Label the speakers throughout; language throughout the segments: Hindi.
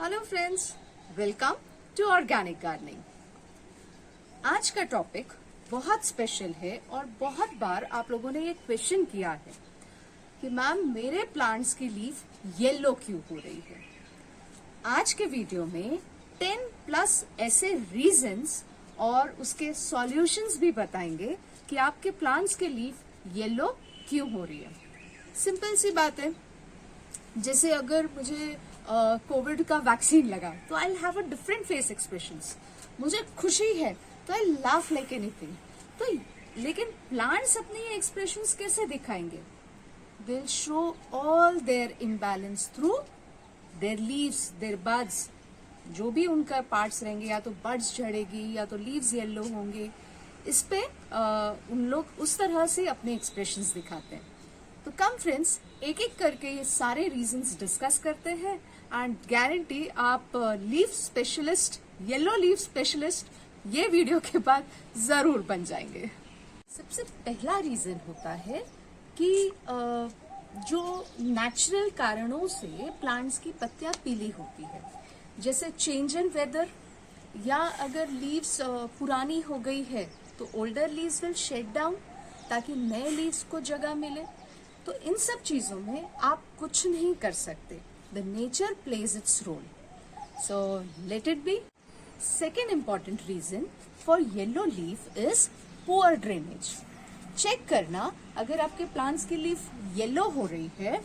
Speaker 1: Hello friends, welcome to organic gardening. आज का टॉपिक बहुत स्पेशल है और बहुत बार आप लोगों ने ये क्वेश्चन किया है कि मैम मेरे प्लांट्स की लीफ येलो क्यों हो रही है। आज के वीडियो में 10 प्लस ऐसे रीजंस और उसके सॉल्यूशंस भी बताएंगे कि आपके प्लांट्स के लीफ येलो क्यों हो रही है। सिंपल सी बात है, जैसे अगर मुझे कोविड का वैक्सीन लगा तो I have a different face expressions. मुझे खुशी है तो आई लाफ लाइक एनीथिंग। तो लेकिन प्लांट्स अपनी एक्सप्रेशंस कैसे दिखाएंगे? They show all their imbalance through their leaves, their buds. जो भी उनका पार्ट्स रहेंगे, या तो बड्स झड़ेगी या तो लीव्स येलो होंगे। इस पे उन लोग उस तरह से अपने एक्सप्रेशंस दिखाते हैं। तो कम फ्रेंड्स, एक एक करके ये सारे रीजंस डिस्कस करते हैं एंड गारंटी आप leaf specialist, yellow leaf specialist ये वीडियो के बाद जरूर बन जाएंगे। सबसे पहला रीजन होता है कि जो नेचुरल कारणों से प्लांट्स की पत्तियां पीली होती है, जैसे चेंज इन वेदर, या अगर लीव्स पुरानी हो गई है तो older leaves will shed down ताकि नए लीव्स को जगह मिले। तो इन सब चीजों में आप कुछ नहीं कर सकते। The nature plays its role, so let it be. Second important reason for yellow leaf is poor drainage. Check करना, अगर आपके प्लांट्स की लीफ येलो हो रही है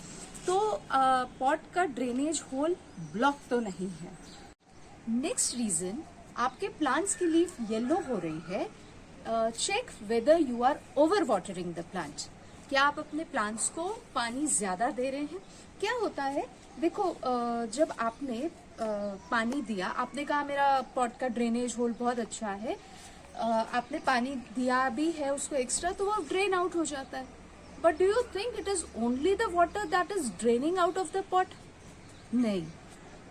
Speaker 1: तो पॉट का ड्रेनेज होल ब्लॉक तो नहीं है। नेक्स्ट रीजन, आपके प्लांट्स की लीफ येलो हो रही है, check whether you are over watering the plant. क्या आप अपने प्लांट्स को पानी ज्यादा दे रहे हैं? क्या होता है, देखो जब आपने पानी दिया, आपने कहा मेरा पॉट का ड्रेनेज होल बहुत अच्छा है, आपने पानी दिया भी है उसको एक्स्ट्रा, तो वो ड्रेन आउट हो जाता है। But do you think it is only the water that is draining out of the pot? नहीं,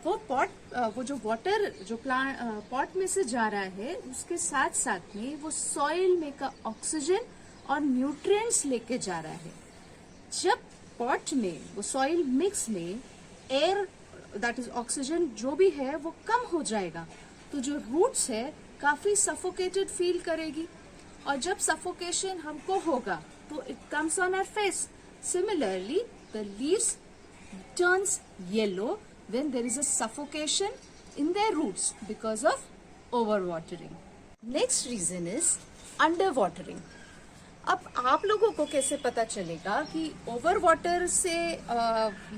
Speaker 1: वो जो वाटर जो प्लांट पॉट में से जा रहा है, उसके साथ साथ में वो सॉइल में का ऑक्सीजन और न्यूट्रिएंट्स लेके जा रहा है। जब पॉट में वो सॉइल मिक्स में एयर दैट इज ऑक्सीजन जो भी है वो कम हो जाएगा, तो जो रूट्स है काफी सफोकेटेड फील करेगी, और जब सफोकेशन हमको होगा तो it comes on our face. Similarly the leaves turns yellow when there is a suffocation in their roots because of overwatering. Next reason is underwatering. अब आप लोगों को कैसे पता चलेगा कि ओवर वाटर से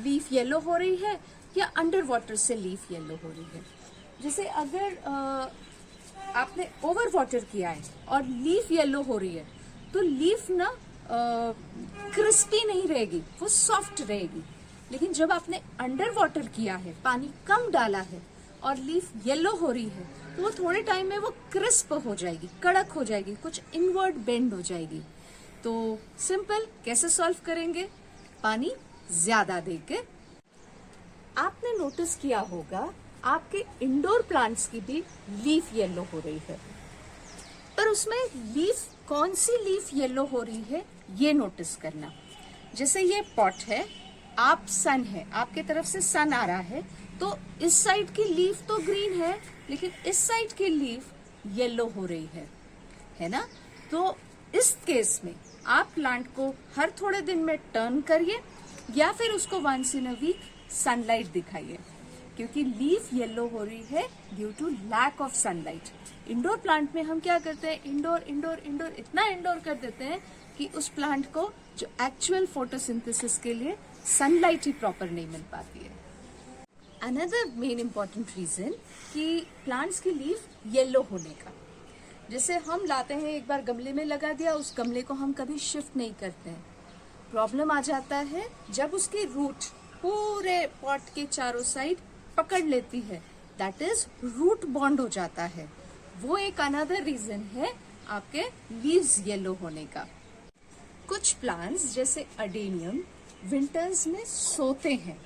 Speaker 1: लीफ येलो हो रही है या अंडर वाटर से लीफ येलो हो रही है? जैसे अगर आपने ओवर वाटर किया है और लीफ येलो हो रही है तो लीफ ना क्रिस्पी नहीं रहेगी, वो सॉफ्ट रहेगी। लेकिन जब आपने अंडर वाटर किया है, पानी कम डाला है और लीफ येलो हो रही है, तो वो थोड़े टाइम में वो क्रिस्प हो जाएगी, कड़क हो जाएगी, कुछ इनवर्ड बेंड हो जाएगी। तो सिंपल, कैसे सॉल्व करेंगे? पानी ज्यादा देके। आपने नोटिस किया होगा आपके इंडोर प्लांट्स की भी लीफ येलो हो रही है, पर उसमें लीफ, कौन सी लीफ येलो हो रही है ये नोटिस करना। जैसे ये पॉट है, आप सन है, आपके तरफ से सन आ रहा है, तो इस साइड की लीफ तो ग्रीन है लेकिन इस साइड की लीफ येलो हो रही है ना? तो इस केस में आप प्लांट को हर थोड़े दिन में टर्न करिए या फिर उसको once in a week sunlight दिखाइए, क्योंकि लीफ येलो हो रही है due to lack of sunlight. Indoor plant में हम क्या करते हैं, इंडोर इंडोर इंडोर, इतना इंडोर कर देते हैं कि उस प्लांट को जो एक्चुअल फोटोसिंथेसिस के लिए सनलाइट ही प्रॉपर नहीं मिल पाती है। अनदर मेन इंपॉर्टेंट रीजन कि प्लांट्स की लीफ येलो होने का, जैसे हम लाते हैं एक बार गमले में लगा दिया, उस गमले को हम कभी शिफ्ट नहीं करते हैं। प्रॉब्लम आ जाता है जब उसकी रूट पूरे पॉट के चारों साइड पकड़ लेती है, दैट इज रूट बॉन्ड हो जाता है। वो एक अनदर रीजन है आपके लीव्स येलो होने का। कुछ प्लांट्स जैसे अडेनियम विंटर्स में सोते हैं,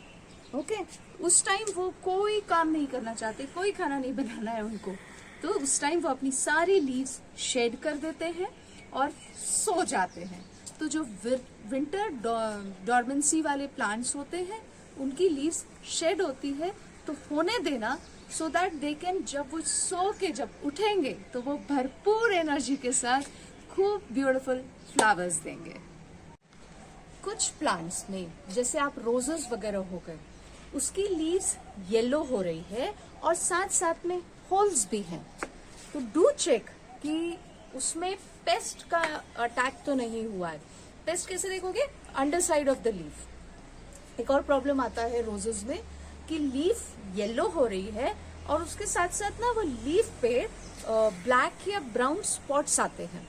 Speaker 1: ओके? उस टाइम वो कोई काम नहीं करना चाहते, कोई खाना नहीं बनाना है उनको, तो उस टाइम वो अपनी सारी लीव्स शेड कर देते हैं और सो जाते हैं। तो जो विंटर डॉर्मेंसी वाले प्लांट्स होते हैं उनकी लीव्स शेड होती है तो होने देना, सो दैट दे कैन जब वो सो के जब उठेंगे तो वो भरपूर एनर्जी के साथ खूब ब्यूटीफुल फ्लावर्स देंगे। कुछ प्लांट्स में जैसे आप रोजेस वगैरह हो गए, उसकी लीव्स येलो हो रही है और साथ साथ में होल्स भी हैं, तो डू चेक कि उसमें पेस्ट का अटैक तो नहीं हुआ है। पेस्ट कैसे देखोगे? Under side of the leaf. एक और प्रॉब्लम आता है रोजेस में कि लीफ येलो हो रही है और उसके साथ साथ ना वो लीफ पे ब्लैक या ब्राउन स्पॉट्स आते हैं,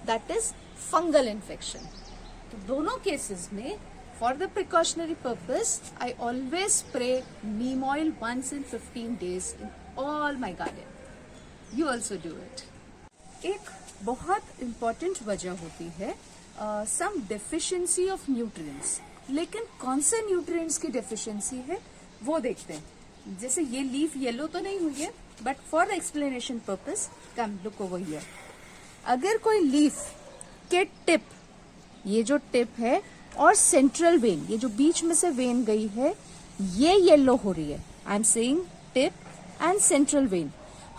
Speaker 1: दैट इज फंगल इन्फेक्शन। तो दोनों केसेस में for the precautionary purpose I always spray Neem oil once in 15 days in all my garden. You also do it. एक बहुत इम्पॉर्टेंट वजह होती है सम डेफिशिएंसी ऑफ न्यूट्रिएंट्स, लेकिन कौन से न्यूट्रिएंट्स की डेफिशिएंसी है वो देखते हैं। जैसे ये लीफ येलो तो नहीं हुई है, but for explanation purpose come look over here. अगर कोई लीफ के टिप, ये जो टिप है और सेंट्रल वेन, ये जो बीच में से वेन गई है, ये येलो हो रही है, I am saying tip and central vein.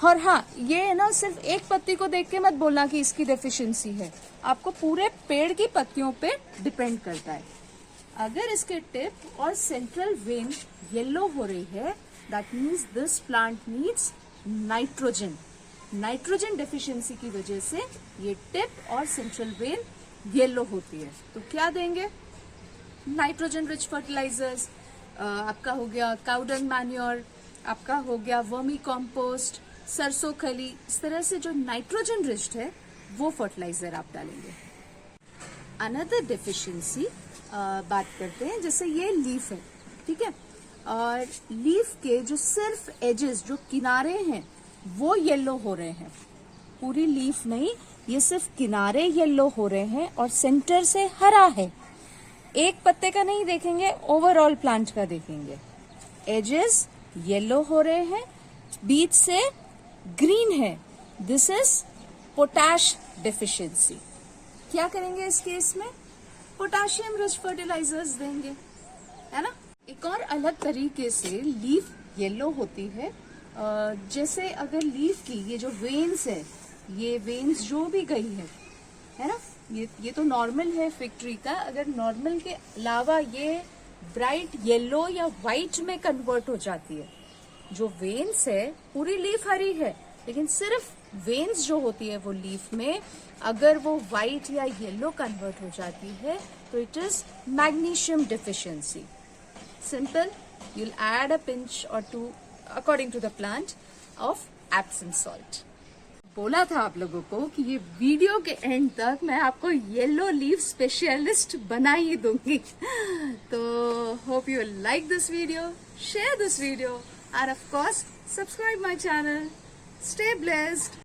Speaker 1: और हाँ, ये ना सिर्फ एक पत्ती को देख के मत बोलना कि इसकी डेफिशिएंसी है, आपको पूरे पेड़ की पत्तियों पे डिपेंड करता है। अगर इसके टिप और सेंट्रल वेन येलो हो रही है, that means this plant needs nitrogen. Nitrogen deficiency की वजह से ये टिप और सेंट्रल वेन येलो होती है। तो क्या देंगे? नाइट्रोजन रिच फर्टिलाइजर्स, आपका हो गया काउडंग मैन्योर, आपका हो गया वर्मी कॉम्पोस्ट, सरसों खली, इस तरह से जो नाइट्रोजन रिच है वो फर्टिलाइजर आप डालेंगे। अनदर डेफिशिएंसी बात करते हैं, जैसे ये लीफ है, ठीक है, और लीफ के जो सिर्फ एजेस, जो किनारे हैं, वो येलो हो रहे हैं। पूरी लीफ नहीं, ये सिर्फ किनारे येलो हो रहे हैं और सेंटर से हरा है। एक पत्ते का नहीं देखेंगे, ओवरऑल प्लांट का देखेंगे। एजेस येलो हो रहे हैं, बीच से ग्रीन है, दिस इज पोटैश डेफिशिएंसी। क्या करेंगे इस केस में? पोटाशियम रिच फर्टिलाइजर्स देंगे, है ना। एक और अलग तरीके से लीफ येलो होती है, जैसे अगर लीफ की ये जो वेन्स है, ये वेन्स जो भी गई है ना, ये तो नॉर्मल है फिग ट्री का। अगर नॉर्मल के अलावा ये ब्राइट येलो या व्हाइट में कन्वर्ट हो जाती है, जो वेन्स है, पूरी लीफ हरी है, लेकिन सिर्फ वेन्स जो होती है वो लीफ में, अगर वो व्हाइट या येलो कन्वर्ट हो जाती है तो it is magnesium deficiency. Simple, you'll add a pinch or two according to the plant of Epsom salt. बोला था आप लोगों को कि ये वीडियो के एंड तक मैं आपको येलो लीफ स्पेशलिस्ट बना ही दूंगी। तो hope you like this video, share this video, and of course subscribe my channel. Stay blessed.